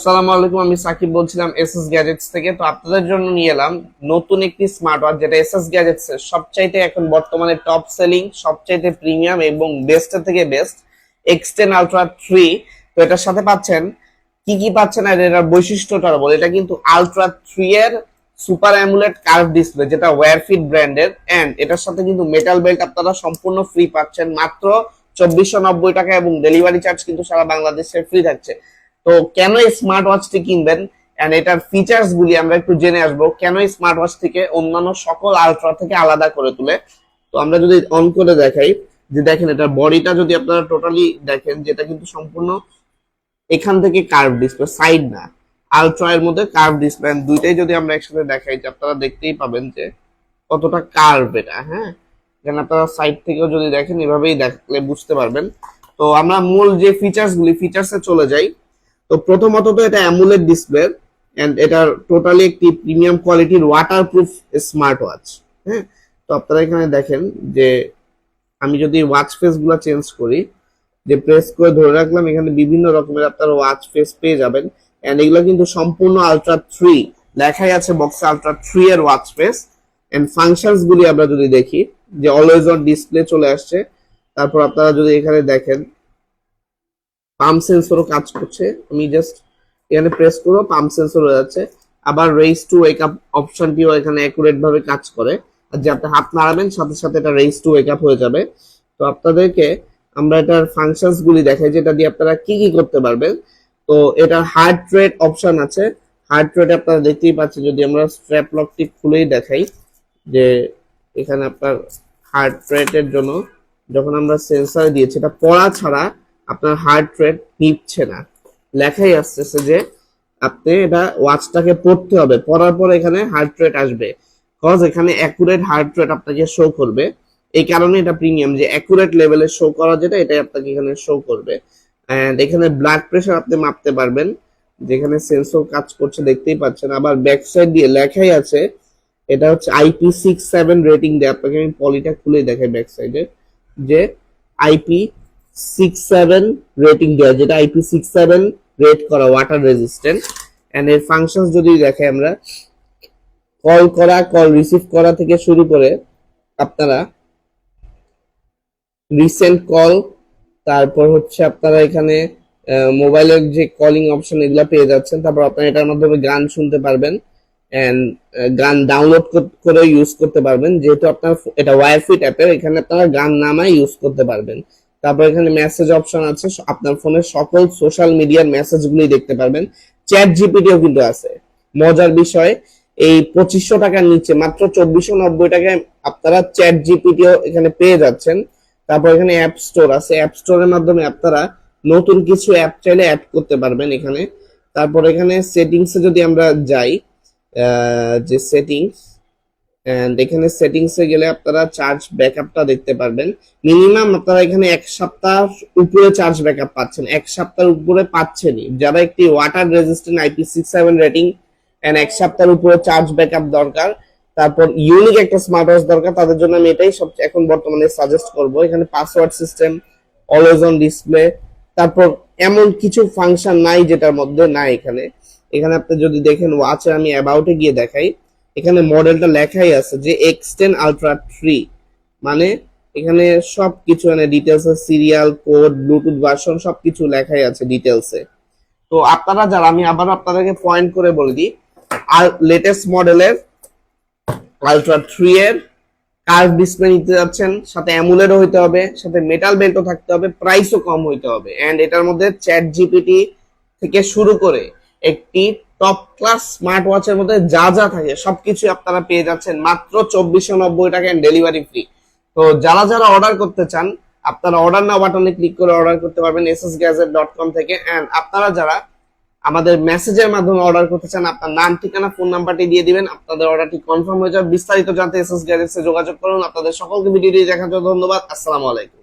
আসসালামু আলাইকুম, আমি সাকিব বলছিলাম এসএস গ্যাজেটস থেকে। তো আপনাদের জন্য নিয়ে এলাম নতুন একটি স্মার্ট ওয়াচ, যেটা এসএস গ্যাজেটস এর সবচাইতে এখন বর্তমানে টপ সেলিং, সবচাইতে প্রিমিয়াম এবং বেস্টের থেকে বেস্ট X10 Ultra 3। তো এটার সাথে পাচ্ছেন কি পাচ্ছেন আর এটার বৈশিষ্ট্যটা বলে। এটা কিন্তু Ultra 3 এর সুপার অ্যামুলেট কার্ভ ডিসপ্লে, যেটা ওয়্যারফিট ব্র্যান্ডের, এন্ড এটার সাথে কিন্তু মেটাল বেল্ট আপনারা সম্পূর্ণ ফ্রি পাচ্ছেন মাত্র 2490 টাকা, এবং ডেলিভারি চার্জ কিন্তু সারা বাংলাদেশে ফ্রি থাকছে। তো কেন এই স্মার্ট ওয়াচটি কিনবেন এন্ড এটার ফিচার্স গুলি আমরা একটু জেনে আসবো, কেন এই স্মার্ট ওয়াচটিকে অন্যান্য সকল আলট্রা থেকে আলাদা করে তোলে। তো আমরা যদি অন করে দেখাই, যে দেখেন এটার বডিটা যদি আপনারা টোটালি দেখেন, যেটা কিন্তু সম্পূর্ণ এখান থেকে কার্ভ ডিসপ্লে, সাইড না, আলট্রা এর মধ্যে কার্ভ ডিসপ্লে, দুইটাই যদি আমরা একসাথে দেখাই, যে আপনারা দেখতেই পাবেন যে কতটা কার্ভ এটা। হ্যাঁ, এখানে আপনারা সাইড থেকেও যদি দেখেন, এভাবেই দেখলে বুঝতে পারবেন। তো আমরা মূল যে ফিচার্সে চলে যাই। তো প্রথমত তো এটা অ্যামুলেট ডিসপ্লে এন্ড এটার টোটালি একটি প্রিমিয়াম কোয়ালিটির ওয়াটারপ্রুফ স্মার্ট ওয়াচ। হ্যাঁ, তো আপনারা এখানে দেখেন যে আমি যদি ওয়াচ ফেস গুলা চেঞ্জ করি, যে প্রেস করে ধরে রাখলাম, এখানে বিভিন্ন রকমের আপনারা ওয়াচ ফেস পেয়ে যাবেন। এন্ড এগুলো কিন্তু সম্পূর্ণ আলট্রা 3 লেখাই আছে বক্সে, আলট্রা 3 এর ওয়াচ ফেস। এন্ড ফাংশনস গুলি আমরা যদি দেখি, যে অলওয়েজ অন ডিসপ্লে চলে আসছে। তারপর আপনারা যদি এখানে দেখেন পাম্প সেন্সরও কাজ করছে, আমি জাস্ট এখানে প্রেস করব, পাম্প সেন্সর হয়ে যাচ্ছে। আবার রেইজ টু ওয়েক আপ অপশনটিও এখানে অ্যাকুরেট ভাবে কাজ করে, আর যে আপনি হাত নাড়াবেন সাথে সাথে এটা রেইজ টু ওয়েক আপ হয়ে যাবে। তো আপনাদেরকে আমরা এটার ফাংশনস গুলি দেখাই, যেটা দিয়ে আপনারা কি করতে পারবেন। তো এটার হার্ট রেট অপশন আছে, হার্ট রেট আপনারা দেখতেই পাচ্ছেন। যদি আমরা স্ট্র্যাপ লকটি খুলেই দেখাই, যে এখানে আপনার হার্ট রেটের জন্য যখন আমরা সেন্সর দিয়েছি, এটা পড়া ছাড়া আপনার হার্ট রেট নিচ্ছে না, লেখাই আসতেছে যে আপনি এটা ওয়াচটাকে পড়তে হবে, পড়ার পর এখানে হার্ট রেট আসবে, কজ এখানে অ্যাকুরেট হার্ট রেট আপনাকে শো করবে। এই কারণে এটা প্রিমিয়াম, যে অ্যাকুরেট লেভেলে শো করা যেটা, এটাই আপনাকে এখানে শো করবে। এন্ড এখানে ব্লাড প্রেশার আপনি মাপতে পারবেন, যেখানে সেন্সর কাজ করছে দেখতেই পাচ্ছেন। আবার ব্যাক সাইড দিয়ে লেখাই আছে এটা হচ্ছে IP67 রেটিং দেয়। আপনাকে আমি পলিটা খুলে দেখাই ব্যাক সাইডে, যে IP67 রেটিং দেওয়া, যেটা IP67 রেট করা, ওয়াটার রেজিস্ট্যান্ট। এন্ড এর ফাংশনস যদি দেখাই আমরা, কল করা, কল রিসিভ করা থেকে শুরু করে আপনারা রিসেন্ট কল, তারপর হচ্ছে আপনারা এখানে মোবাইলের যে কলিং অপশন এগুলা পেয়ে যাচ্ছেন। তারপর আপনারা এটার মাধ্যমে গান শুনতে পারবেন এন্ড গান ডাউনলোড করে ইউজ করতে পারবেন, যেহেতু আপনার এটা ওয়্যারফিট অ্যাপের, এখানে আপনারা গান নামায় ইউজ করতে পারবেন। তারপর এখানে মেসেজ অপশন আছে, আপনার ফোনের সকল সোশ্যাল মিডিয়ার মেসেজগুলি দেখতে পারবেন। চ্যাট জিপিটিও কিন্তু আছে। মজার বিষয়, এই 2500 টাকার নিচে মাত্র 2490 টাকায় আপনারা চ্যাট জিপিটিও এখানে পেয়ে যাচ্ছেন। তারপর এখানে অ্যাপ স্টোর আছে, অ্যাপ স্টোরের মাধ্যমে আপনারা নতুন কিছু অ্যাপ চাইলে অ্যাড করতে পারবেন এখানে। তারপর এখানে সেটিংসে যদি আমরা যাই, যে সেটিংস, এন্ড এখানে সেটিংসে গেলে আপনারা চার্জ ব্যাকআপটা দেখতে পারবেন। মিনিমাম আপনারা এখানে 1 সপ্তাহ উপরে চার্জ ব্যাকআপ পাচ্ছেন, 1 সপ্তাহের উপরে পাচ্ছেনই। যারা একটি water resistant IP67 rating and 1 সপ্তাহের উপরে চার্জ ব্যাকআপ দরকার, তারপর ইউনিক একটা স্মার্ট ওয়াচ দরকার, তাদের জন্য আমি এটাই সবচেয়ে এখন বর্তমানে সাজেস্ট করব। এখানে password system, always on display, তারপর এমন কিছু ফাংশন নাই যেটার মধ্যে নাই এখানে। এখানে আপনি যদি দেখেন ওয়াচে, আমি অ্যাবাউটে গিয়ে দেখাই, এখানে মডেলটা লেখাই আছে যে X10 Ultra 3, মানে এখানে সবকিছু, মানে details, serial code, Bluetooth version সবকিছু লেখাই আছে ডিটেলসে। তো আপনারা যারা, আমি আবার আপনাদেরকে পয়েন্ট করে বলে দিই, আর লেটেস্ট মডেলের Ultra 3 এর কার্ভ ডিসপ্লে নিতে যাচ্ছেন, সাথে অ্যামুলেটও হইতে হবে, সাথে মেটাল বেল্টও থাকতে হবে, প্রাইসও কম হইতে হবে। এন্ড এটার মধ্যে চ্যাট জিপিটি থেকে শুরু করে একটি টপ ক্লাস স্মার্ট ওয়াচের মধ্যে যা যা থাকে সবকিছু আপনারা পেয়ে যাচ্ছেন মাত্র 2490 টাকা এন্ড ডেলিভারি ফ্রি। তো যারা যারা অর্ডার করতে চান, আপনারা অর্ডার নাও বাটনে ক্লিক করে অর্ডার করতে পারবেন ssgadget.com থেকে। এন্ড আপনারা যারা আমাদের মেসেজের মাধ্যমে অর্ডার করতে চান, আপনার নাম, ঠিকানা, ফোন নাম্বারটি দিয়ে দিবেন, আপনাদের অর্ডারটি কনফার্ম হয়ে যাবে। বিস্তারিত জানতে এসএস গ্যাজেটসে যোগাযোগ করুন। আপনাদের সকলকে ভিডিওটি দেখার জন্য ধন্যবাদ। আসসালামু আলাইকুম।